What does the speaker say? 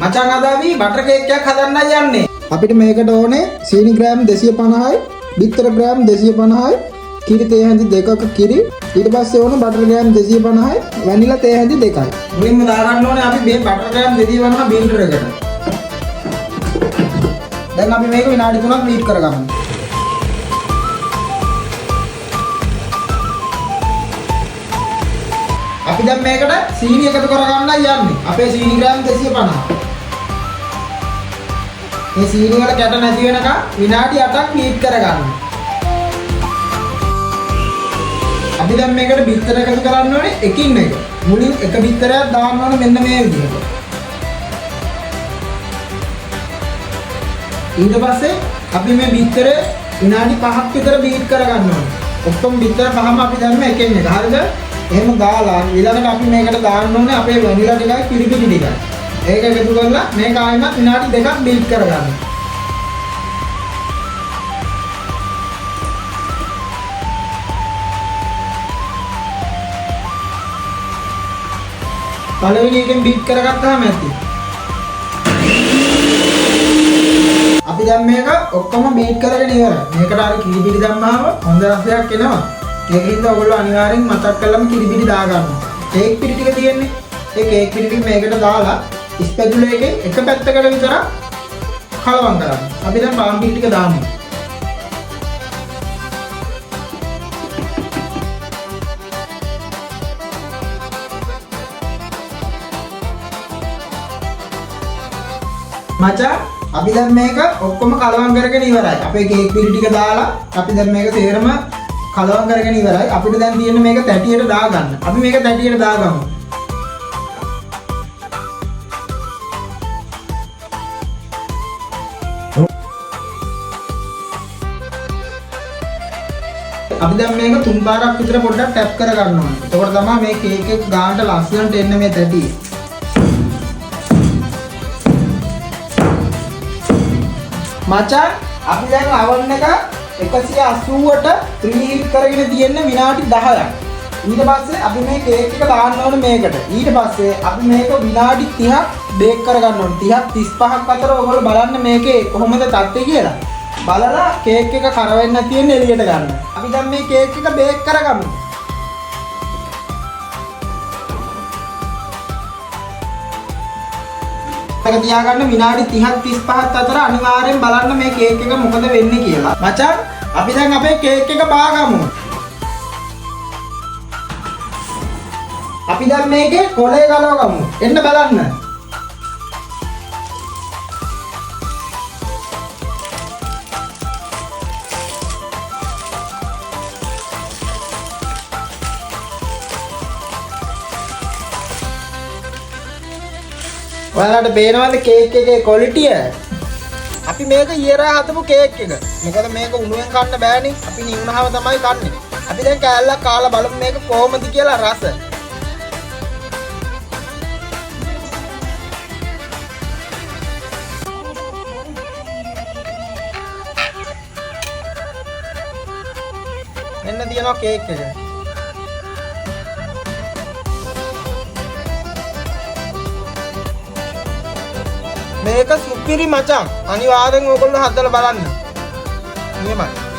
මචං අද අපි බටර් කේක් එකක් හදන්නයි යන්නේ. අපිට මේකට ඕනේ සීනි ග්‍රෑම් 250යි, බිත්තර ග්‍රෑම් 250යි, කිරි තේ හැඳි දෙකක කිරි. ඊට පස්සේ ඕන බටර් ග්‍රෑම් 250යි, වැනිලා තේ හැඳි දෙකයි. මුලින්ම දාගන්න ඕනේ අපි මේ බටර් ග්‍රෑම් 250 බීටර් එකට. දැන් අපි මේක විනාඩි 3ක් බීට් කරගමු. අපි දැන් මේකට සීනි එකතු කරගන්නයි යන්නේ. අපේ සීනි ග්‍රෑම් 250. මේ සීනි වල කැට නැති වෙනකන් විනාඩි 8ක් බීට් කරගන්න. අපි දැන් මේකට බිත්තර එකතු කරන්න ඕනේ එකින් එක. මුලින් එක බිත්තරයක් දාන්න ඕනේ මෙන්න මේ විදිහට. ඊට පස්සේ අපි මේ බිත්තර විනාඩි 5ක් විතර බීට් කරගන්න ඕනේ. ඔක්කොම බිත්තර පහම අපි දැම්ම එකින් එක. හරිද? එහෙම දාලා ඊළඟට අපි මේකට දාන්න ඕනේ අපේ වැනිලා ටිකයි කිරිපිටි ටිකයි. ඒක එකතු කරලා මේක ආයෙමත් විනාඩි 2ක් බීට් කරගන්න. පළවෙනි එකෙන් බීට් කරගත්තාම ඇති. අපි දැන් මේක ඔක්කොම බීට් කරගෙන ඉවරයි. මේකට අර කිරිපිටි දැම්මාම හොඳ රසයක් එනවා. ඒකින්ද ඔයගොල්ලෝ අනිවාර්යෙන් මතක් කරලම කිරිපිටි දාගන්න. කේක් පිටි ටික තියෙන්නේ. ඒ කේක් පිටි ටික මේකට දාලා ස්පැචුලා එකෙන් එක පැත්තකට විතර කලවම් කරන්න. අපි දැන් පාන් පිටි ටික දාමු. මචං අපි දැන් මේක ඔක්කොම කලවම් කරගෙන ඉවරයි. අපේ කේක් පිටි ටික දාලා අපි දැන් මේක තේරම කලවම් කරගෙන ඉවරයි. අපිට දැන් තියෙන්නේ මේක තැටියට දාගන්න. අපි මේක තැටියට දාගමු. අපි දැන් මේක 3 පාරක් විතර පොඩ්ඩක් ටැප් කරගන්න ඕනේ. එතකොට තමයි මේ කේක් එක ගානට ලස්සනට එන්නේ මේ තැටිය. මචං අපි දැන් oven එක 180ට ප්‍රීහීට් කරගෙන තියෙන්නේ විනාඩි 10ක්. ඊට පස්සේ අපි මේ කේක් එක දාන්න ඕනේ මේකට. ඊට පස්සේ අපි මේක විනාඩි 30ක් බේක් කරගන්න ඕනේ. 30ක් 35ක් අතර ඔයගොල්ලෝ බලන්න මේකේ කොහොමද තත්ත්වය කියලා. බලලා කේක් එක කර වෙන්න තියෙන එළියට ගන්න. අපි දැන් මේ කේක් එක බේක් කරගමු. එක තියාගන්න විනාඩි 30ක් 35ක් අතර අනිවාර්යෙන් බලන්න මේ කේක් එක මොකද වෙන්නේ කියලා. මචං අපි දැන් අපේ කේක් එක බාගමු. අපි දැන් මේකේ කොලේ ගලවගමු. එන්න බලන්න. ඔයාලට පේනවද කේක් එකේ ක්වොලිටිය? අපි මේක ඊයරා හදපු කේක් එක. මොකද මේක උණුවෙන් කන්න බෑනේ. අපි නිවුනහම තමයි කන්නේ. අපි දැන් කෑල්ලක් කාලා බලමු මේක කොහොමද කියලා රස. මෙන්න තියෙනවා කේක් එක. මේක සුපිරි මචං. අනිවාර්යෙන් ඕගොල්ලෝ හදලා බලන්න. නියමයි.